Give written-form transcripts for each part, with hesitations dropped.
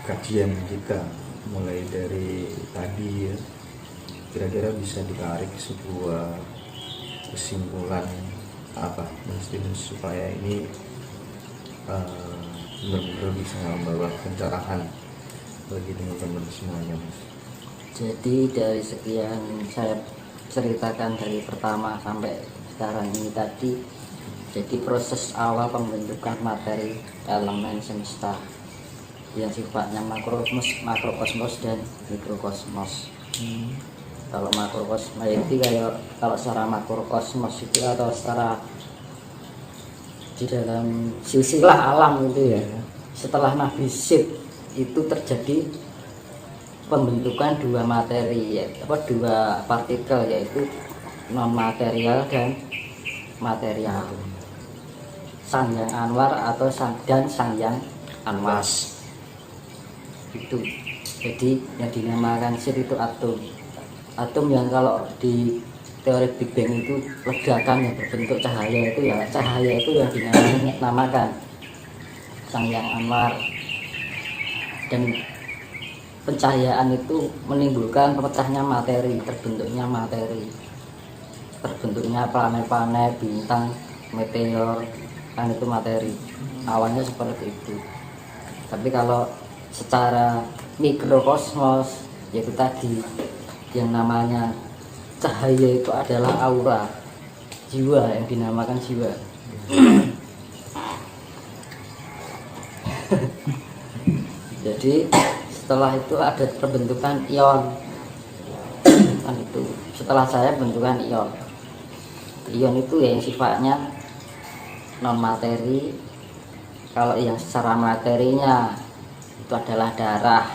kajian kita mulai dari tadi ya, kira-kira bisa ditarik sebuah kesimpulan apa Mas Dinus supaya ini benar-benar bisa membawa pencerahan bagi teman-teman semuanya, Mas? Jadi dari sekian saya ceritakan dari pertama sampai sekarang ini tadi, jadi proses awal pembentukan materi elemen semesta yang sifatnya makrokosmos dan mikrokosmos. Kalau makrokosmos itu kalau secara makrokosmos itu atau secara di dalam silsilah alam itu ya, setelah Nabi Sib itu terjadi pembentukan dua materi, dua partikel, yaitu non material dan material, Sang Yang Anwar atau Sang Yang Anwas itu. Jadi yang dinamakan Sib itu atom yang kalau di teori Big Bang itu ledakan yang berbentuk cahaya itu ya, cahaya itu yang dinamakan Sang Yang Anwar. Dan pencahayaan itu menimbulkan pecahnya materi, terbentuknya planet-planet, bintang, meteor, kan itu materi. Awalnya seperti itu. Tapi kalau secara mikrokosmos, yaitu tadi yang namanya cahaya itu adalah aura, jiwa, yang dinamakan jiwa. Jadi setelah itu ada perbentukan ion, kan itu. Setelah saya bentukan ion itu yang sifatnya non materi. Kalau yang secara materinya itu adalah darah,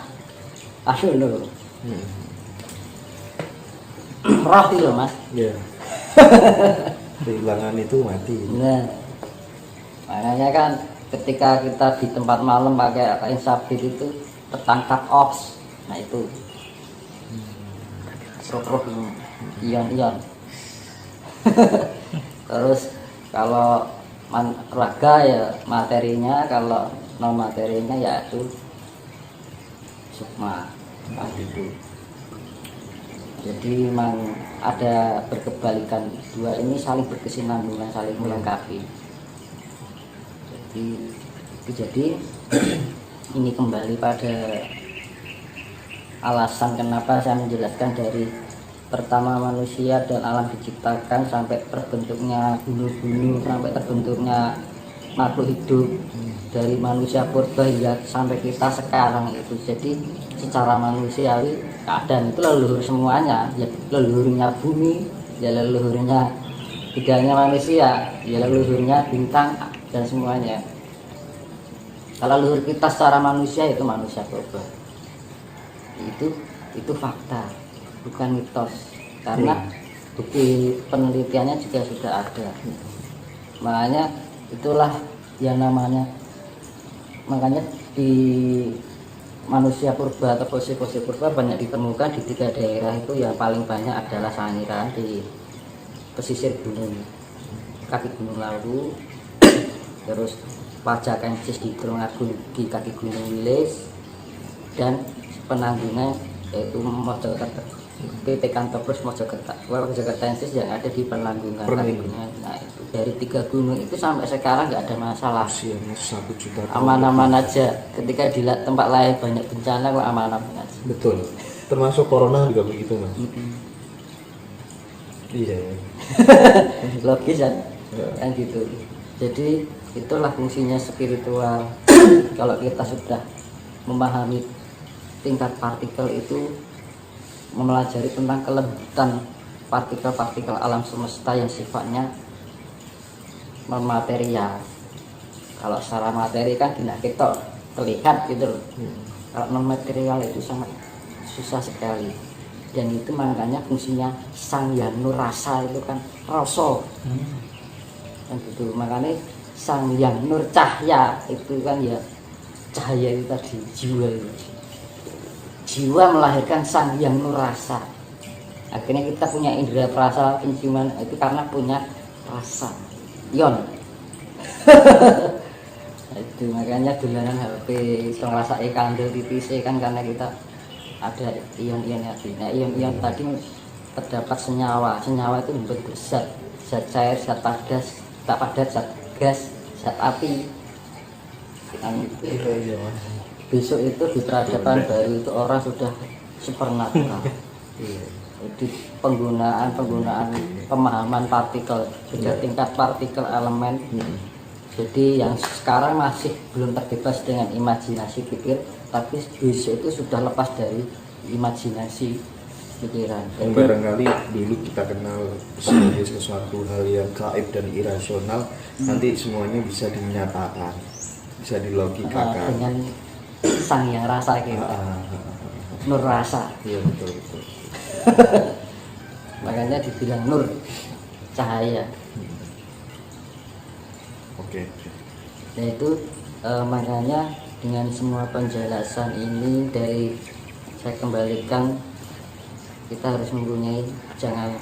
roh itu loh, Mas. Iya. Kehilangan itu mati. Nah, makanya kan ketika kita di tempat malam pakai kain sabit itu tertangkap oks, nah itu roh ion. Terus kalau raga ya materinya, kalau non materinya ya itu sukma, nah itu. Jadi memang ada berkebalikan, dua ini saling berkesinambungan, saling melengkapi. Jadi ini kembali pada alasan kenapa saya menjelaskan dari pertama manusia dan alam diciptakan sampai terbentuknya gunung-gunung, sampai terbentuknya makhluk hidup, dari manusia purba hingga sampai kita sekarang itu. Jadi secara manusiawi keadaan itu leluhur semuanya, ya leluhurnya bumi, ya leluhurnya tidak hanya manusia, ya leluhurnya bintang dan semuanya. Kalau leluhur kita secara manusia itu manusia purba. Itu fakta, bukan mitos. Karena bukti penelitiannya juga sudah ada. Makanya itulah yang makanya di manusia purba atau fosil-fosil purba banyak ditemukan di 3 daerah itu. Yang paling banyak adalah Sangiran di pesisir gunung, kaki Gunung Lawu, terus Pajakensis di Tulungagung di kaki Gunung Wilis, dan penanggungan yaitu Mojokertensis yang ada di Penanggungan. Nah itu dari 3 gunung itu sampai sekarang nggak ada masalah, aman-aman aja. Ketika di tempat lain banyak bencana kok aman-aman aja. Betul, termasuk corona juga begitu, Mas. Iya. Logis kan gitu. Jadi itulah fungsinya spiritual. Kalau kita sudah memahami tingkat partikel itu, mempelajari tentang kelembutan partikel-partikel alam semesta yang sifatnya non-material. Kalau secara materi kan kita terlihat gitu loh. Kalau non-material itu sangat susah sekali. Dan itu makanya fungsinya Sang Yang Nur Rasa itu kan rasa. Kan gitu. Makanya Sang Yang Nur Cahya itu kan ya cahaya itu tadi, jiwa itu. Jiwa melahirkan Sang Yang Nur Rasa. Akhirnya kita punya indera perasa penciuman itu karena punya rasa, ion. Itu Itu makanya dolanan HP iso ngrasake kandel tipis kan karena kita ada ion-ion tadi. Nah, ion-ion tadi terdapat senyawa. Senyawa itu membentuk zat cair, zat padat, zat gas, zat api. Besok itu di peradaban baru itu orang sudah supernatural. Jadi penggunaan pemahaman partikel, sudah tingkat partikel elemen. Jadi yang sekarang masih belum terbebas dengan imajinasi pikir, tapi besok itu sudah lepas dari imajinasi pikiran. Yang barangkali dulu kita kenal sebagai sesuatu hal yang gaib dan irasional, nanti semuanya bisa dinyatakan, bisa dilogikakan dengan sang yang rasa kita, nur rasa. Iya betul. Makanya dibilang nur, cahaya. Oke. Nah itu makanya dengan semua penjelasan ini dari saya kembalikan, kita harus mempunyai, jangan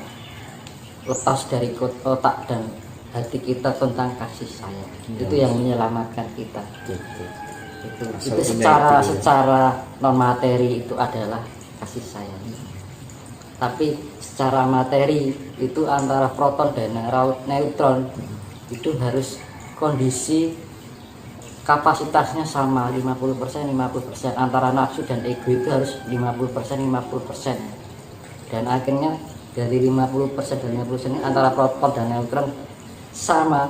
lepas dari otak dan hati kita tentang kasih sayang. Itu yang menyelamatkan kita. Itu secara non materi itu adalah kasih sayang. Tapi secara materi itu antara proton dan neutron itu harus kondisi kapasitasnya sama 50% antara nafsu dan ego itu harus 50% dan akhirnya dari 50% dan 50% ini antara proton dan neutron sama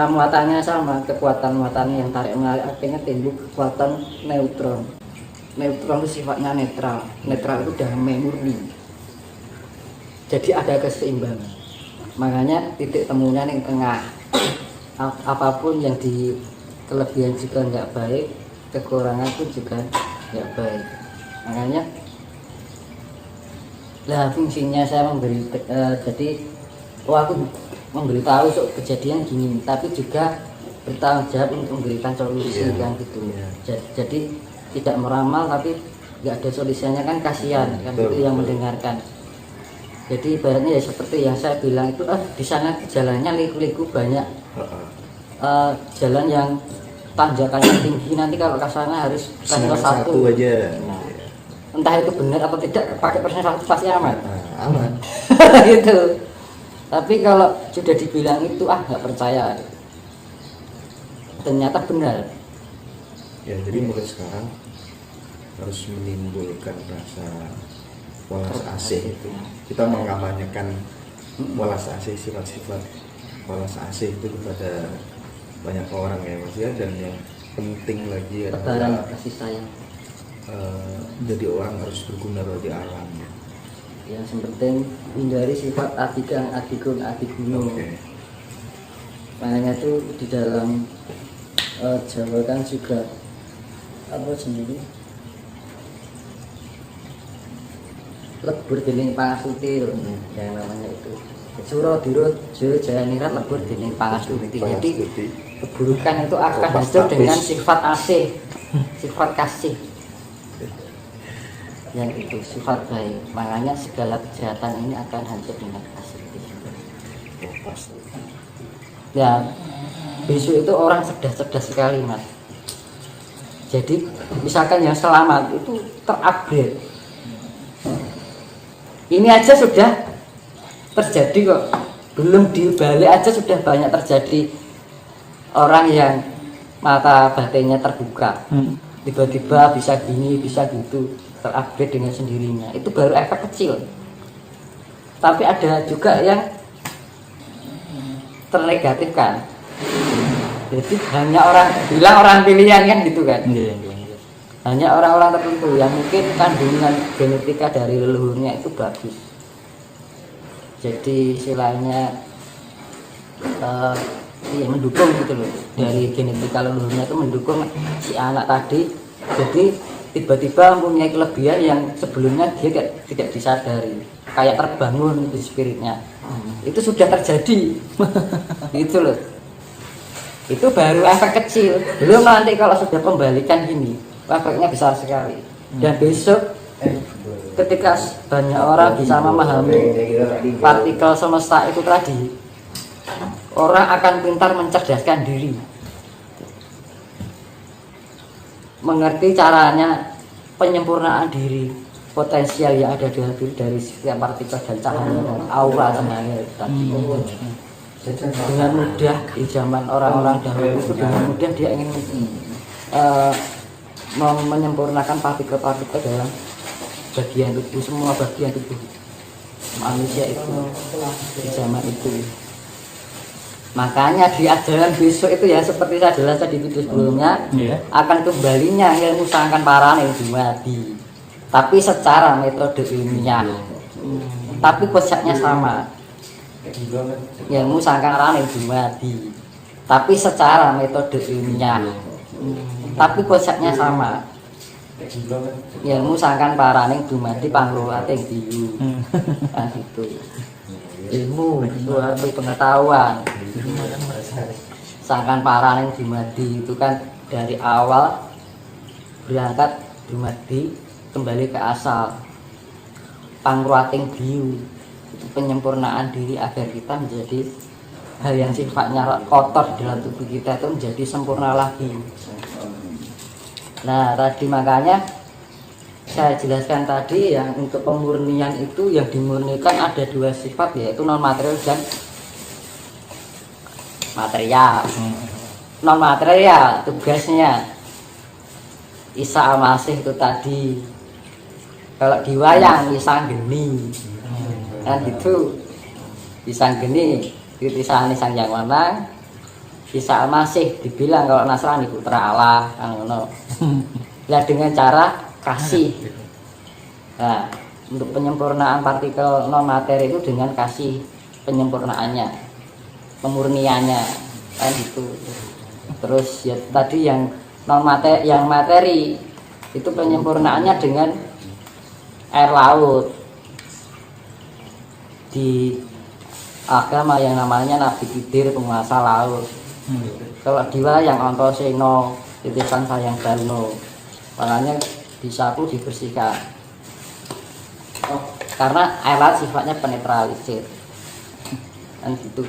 muatannya, sama kekuatan muatannya yang tarik menarik, akhirnya timbul kekuatan neutron. Neutron itu sifatnya netral itu damai murni, jadi ada keseimbangan. Makanya titik temunya yang tengah. Apapun yang di kelebihan juga nggak baik, kekurangan pun juga nggak baik. Makanya lah fungsinya saya memberi jadi aku memberitahu untuk kejadian gini, tapi juga bertanggung jawab untuk memberikan solusi kan gitu. Jadi tidak meramal tapi nggak ada solusinya kan kasihan kan, itu yang mendengarkan. Jadi ibaratnya ya seperti yang saya bilang itu, di sana jalannya liku-liku banyak, jalan yang tanjakannya tinggi, nanti kalau ke sana harus persentase satu aja. Nah, entah itu benar atau tidak, pakai persentase satu pasti aman. Aman. Gitu. Tapi kalau sudah dibilang itu nggak percaya, ternyata benar. Ya jadi mulai sekarang harus menimbulkan rasa walas asih itu. Kita mengamanyakan walas asih, sifat-sifat walas asih itu kepada banyak orang ya Mas ya. Dan yang penting lagi adalah kasih sayang. Jadi orang harus berguna bagi alam. Yang penting hindari sifat adigang, adigun, adigunu. Makanya itu di dalam Jawa kan juga apa sendiri lebur dening pangasuti yang namanya itu Suro dirut jaya nirat lebur dening pangasuti. Jadi keburukan itu akan hancur dengan sifat asih, sifat kasih, yang itu sifat baik. Makanya segala kejahatan ini akan hancur dengan kasih. Ya besok itu orang cerdas sekali Mas. Jadi misalkan yang selamat itu terupgrade, ini aja sudah terjadi kok, belum dibalik aja sudah banyak terjadi orang yang mata batinnya terbuka, tiba-tiba bisa gini bisa gitu, terupgrade dengan sendirinya. Itu baru efek kecil. Tapi ada juga yang ternegatifkan. Jadi hanya orang pilihan kan gitu kan. Hanya orang-orang tertentu yang mungkin kandungan genetika dari leluhurnya itu bagus. Jadi istilahnya mendukung gitu loh, dari genetika leluhurnya itu mendukung si anak tadi. Jadi tiba-tiba mempunyai kelebihan yang sebelumnya dia tidak disadari, kayak terbangun itu spiritnya. Itu sudah terjadi. Gitu loh. Itu baru efek kecil, belum nanti kalau sudah pembalikan gini efeknya besar sekali. Dan besok ketika banyak orang bisa memahami partikel semesta itu tadi, orang akan pintar mencerdaskan diri. mengerti caranya penyempurnaan diri potensial yang ada dari setiap partikel dan cahaya dan aura cahaya tadi. Dengan mudah di zaman orang-orang dahulu itu dengan mudah dia ingin menyempurnakan partikel-partikel dalam bagian tubuh, semua bagian tubuh manusia itu di zaman itu. Makanya di ajaran besok itu ya seperti saya jelaskan di video sebelumnya, akan kembalinya ilmu sangkan parane dumadi, tapi secara metode ilmiah, tapi konsepnya sama. Ilmu sangkan parane dumadi, tapi secara metode ilmiah, tapi konsepnya sama. Ilmu sangkan parane dumadi panglurate diyu, kan gitu. Ilmu suatu pengetahuan sangkan parane dumadi itu kan dari awal berangkat dumadi kembali ke asal pangruating diyu, itu penyempurnaan diri agar kita menjadi hal yang sifatnya kotor di dalam tubuh kita itu menjadi sempurna lagi. Nah tadi makanya saya jelaskan tadi yang untuk pemurnian itu yang dimurnikan ada dua sifat, yaitu non material dan material. Non material tugasnya Isa Al-Masih itu tadi, kalau diwayang Isa Geni kan gitu, Isa Geni titisan Sang Yang Wanang. Isa Al-Masih dibilang kalau Nasrani putra Allah kan ngono. Lah dengan cara kasih. Nah, untuk penyempurnaan partikel non materi itu dengan kasih penyempurnaannya, pemurniannya kan gitu. Terus ya tadi yang non materi, yang materi itu penyempurnaannya dengan air laut. Di agama yang namanya Nabi Khidir, penguasa laut. Kalau diwa yang Antasena, titisan Sayang Dalno, makanya disapu dibersihkan karena air laut sifatnya penetralisir kan gitu.